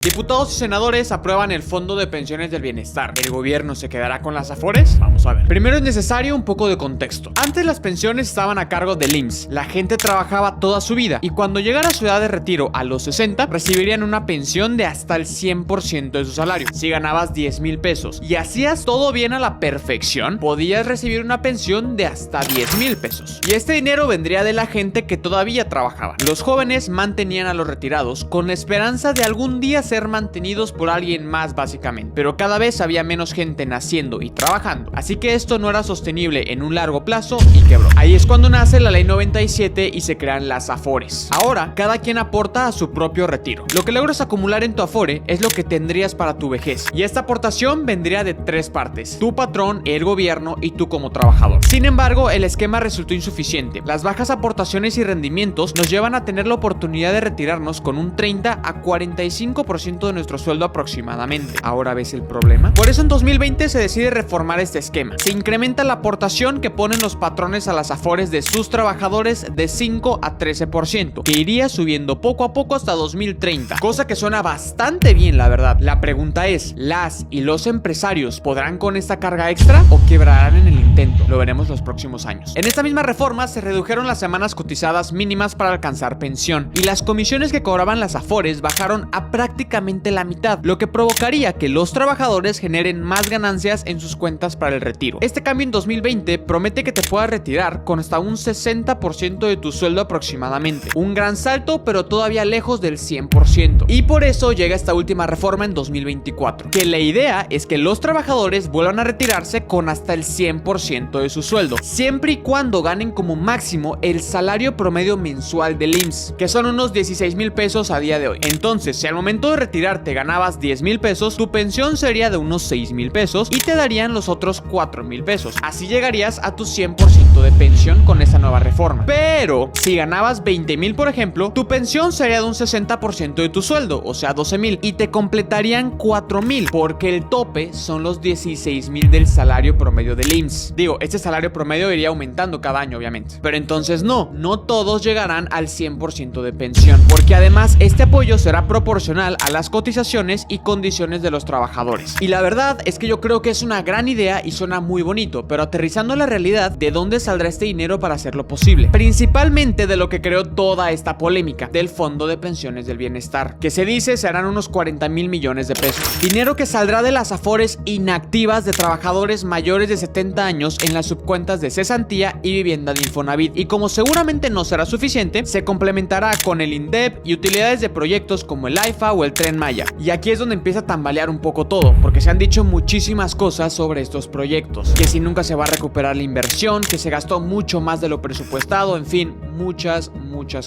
Diputados y senadores aprueban el Fondo de Pensiones del Bienestar. ¿El gobierno se quedará con las Afores? Vamos a ver. Primero es necesario un poco de contexto. Antes las pensiones estaban a cargo del IMSS. La gente trabajaba toda su vida y cuando llegara a su edad de retiro a los 60, recibirían una pensión de hasta el 100% de su salario. Si ganabas 10,000 pesos y hacías todo bien a la perfección, podías recibir una pensión de hasta 10,000 pesos. Y este dinero vendría de la gente que todavía trabajaba. Los jóvenes mantenían a los retirados con la esperanza de algún día ser mantenidos por alguien más, básicamente, pero cada vez había menos gente naciendo y trabajando, así que esto no era sostenible en un largo plazo y quebró. Ahí es cuando nace la ley 97 y se crean las Afores. Ahora cada quien aporta a su propio retiro. Lo que logras acumular en tu Afore es lo que tendrías para tu vejez, y esta aportación vendría de tres partes: tu patrón, el gobierno y tú como trabajador. Sin embargo, el esquema resultó insuficiente. Las bajas aportaciones y rendimientos nos llevan a tener la oportunidad de retirarnos con un 30 a 45% de nuestro sueldo aproximadamente. ¿Ahora ves el problema? Por eso en 2020 se decide reformar este esquema. Se incrementa la aportación que ponen los patrones a las Afores de sus trabajadores de 5 a 13%, que iría subiendo poco a poco hasta 2030, cosa que suena bastante bien, la verdad. La pregunta es, ¿las y los empresarios podrán con esta carga extra o quebrarán en el intento? Lo veremos los próximos años. En esta misma reforma se redujeron las semanas cotizadas mínimas para alcanzar pensión y las comisiones que cobraban las Afores bajaron a prácticamente la mitad, lo que provocaría que los trabajadores generen más ganancias en sus cuentas para el retiro. Este cambio en 2020 promete que te puedas retirar con hasta un 60% de tu sueldo aproximadamente. Un gran salto, pero todavía lejos del 100%. Y por eso llega esta última reforma en 2024, que la idea es que los trabajadores vuelvan a retirarse con hasta el 100% de su sueldo, siempre y cuando ganen como máximo el salario promedio mensual del IMSS, que son unos 16,000 pesos a día de hoy. Entonces, si al momento de retirarte ganabas 10,000 pesos, tu pensión sería de unos 6,000 pesos y te darían los otros 4,000 pesos. Así llegarías a tu 100% de pensión con esta nueva reforma. Pero si ganabas 20,000, por ejemplo, tu pensión sería de un 60% de tu sueldo, o sea 12,000, y te completarían 4,000, porque el tope son los 16,000 del salario promedio del IMSS. Digo, este salario promedio iría aumentando cada año, obviamente. Pero entonces no todos llegarán al 100% de pensión, porque además este apoyo será proporcional a las cotizaciones y condiciones de los trabajadores. Y la verdad es que yo creo que es una gran idea y suena muy bonito, pero aterrizando a la realidad, ¿de dónde saldrá este dinero para hacerlo posible? Principalmente de lo que creó toda esta polémica, del Fondo de Pensiones del Bienestar, que se dice serán unos 40,000 millones de pesos. Dinero que saldrá de las Afores inactivas de trabajadores mayores de 70 años en las subcuentas de cesantía y vivienda de Infonavit. Y como seguramente no será suficiente, se complementará con el INDEP y utilidades de proyectos como el AIFA o el Tren Maya. Y aquí es donde empieza a tambalear un poco todo, porque se han dicho muchísimas cosas sobre estos proyectos, que si nunca se va a recuperar la inversión, que se gastó mucho más de lo presupuestado, en fin, muchas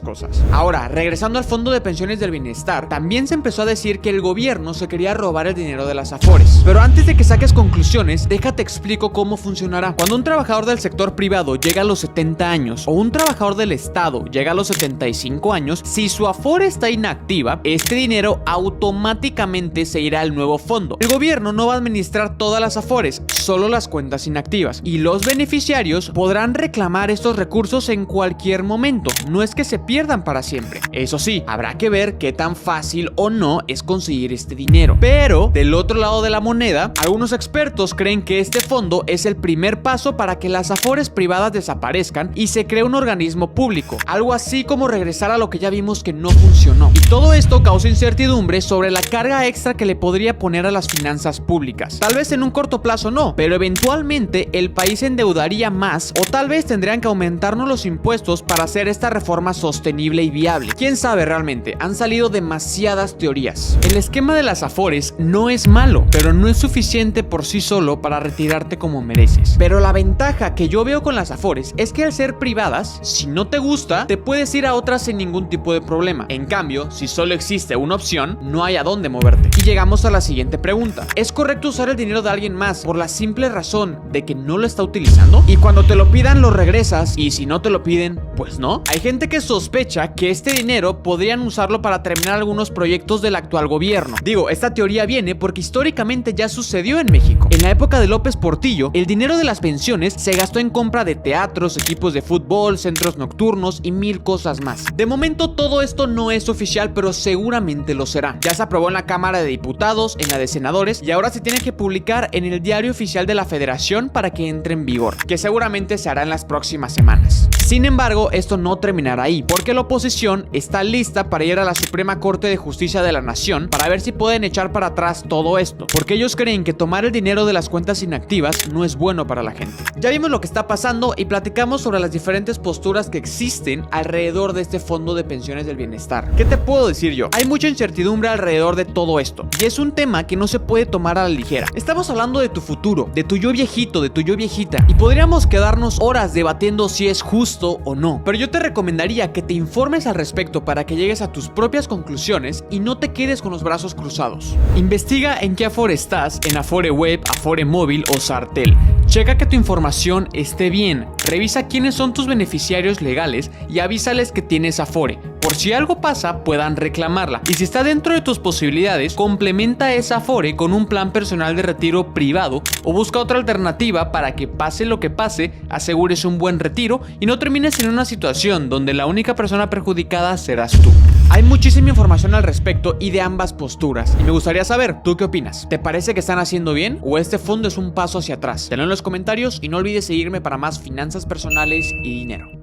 cosas. Ahora, regresando al Fondo de Pensiones del Bienestar, también se empezó a decir que el gobierno se quería robar el dinero de las Afores. Pero antes de que saques conclusiones, déjate explico cómo funcionará. Cuando un trabajador del sector privado llega a los 70 años o un trabajador del Estado llega a los 75 años, si su Afore está inactiva, este dinero automáticamente se irá al nuevo fondo. El gobierno no va a administrar todas las Afores, solo las cuentas inactivas, y los beneficiarios podrán reclamar estos recursos en cualquier momento. No es que se pierdan para siempre. Eso sí, habrá que ver qué tan fácil o no es conseguir este dinero. Pero del otro lado de la moneda, algunos expertos creen que este fondo es el primer paso para que las Afores privadas desaparezcan y se cree un organismo público, algo así como regresar a lo que ya vimos que no funcionó. Y todo esto causa incertidumbre sobre la carga extra que le podría poner a las finanzas públicas. Tal vez en un corto plazo no, pero eventualmente el país se endeudaría más, o tal vez tendrían que aumentarnos los impuestos para hacer esta reforma sostenible y viable. ¿Quién sabe realmente? Han salido demasiadas teorías. El esquema de las Afores no es malo, pero no es suficiente por sí solo para retirarte como mereces. Pero la ventaja que yo veo con las Afores es que al ser privadas, si no te gusta, te puedes ir a otras sin ningún tipo de problema. En cambio, si solo existe una opción, no hay a dónde moverte. Y llegamos a la siguiente pregunta: ¿es correcto usar el dinero de alguien más por la simple razón de que no lo está utilizando? Y cuando te lo pidan lo regresas, y si no te lo piden, pues no. Hay gente que sospecha que este dinero podrían usarlo para terminar algunos proyectos del actual gobierno. Digo, esta teoría viene porque históricamente ya sucedió en México. En la época de López Portillo, el dinero de las pensiones se gastó en compra de teatros, equipos de fútbol, centros nocturnos y mil cosas más. De momento todo esto no es oficial, pero seguramente lo será. Ya se aprobó en la Cámara de Diputados, en la de Senadores, y ahora se tiene que publicar en el Diario Oficial de la Federación para que entre en vigor, que seguramente se hará en las próximas semanas. Sin embargo, esto no terminará ahí, porque la oposición está lista para ir a la Suprema Corte de Justicia de la Nación para ver si pueden echar para atrás todo esto, porque ellos creen que tomar el dinero de las cuentas inactivas no es bueno para la gente. Ya vimos lo que está pasando y platicamos sobre las diferentes posturas que existen alrededor de este fondo de pensiones del bienestar. ¿Qué te puedo decir yo? Hay mucha incertidumbre alrededor de todo esto, y es un tema que no se puede tomar a la ligera. Estamos hablando de tu futuro, de tu yo viejito, de tu yo viejita, y podríamos quedarnos horas debatiendo si es justo o no, pero yo te recomendaría que te informes al respecto para que llegues a tus propias conclusiones y no te quedes con los brazos cruzados. Investiga en qué Afore estás, en Afore Web, Afore Móvil o Sartel. Checa que tu información esté bien, revisa quiénes son tus beneficiarios legales y avísales que tienes Afore. Por si algo pasa, puedan reclamarla. Y si está dentro de tus posibilidades, complementa esa Afore con un plan personal de retiro privado o busca otra alternativa para que pase lo que pase, asegures un buen retiro y no termines en una situación donde la única persona perjudicada serás tú. Hay muchísima información al respecto y de ambas posturas, y me gustaría saber, ¿tú qué opinas? ¿Te parece que están haciendo bien o este fondo es un paso hacia atrás? Déjalo en los comentarios y no olvides seguirme para más finanzas personales y dinero.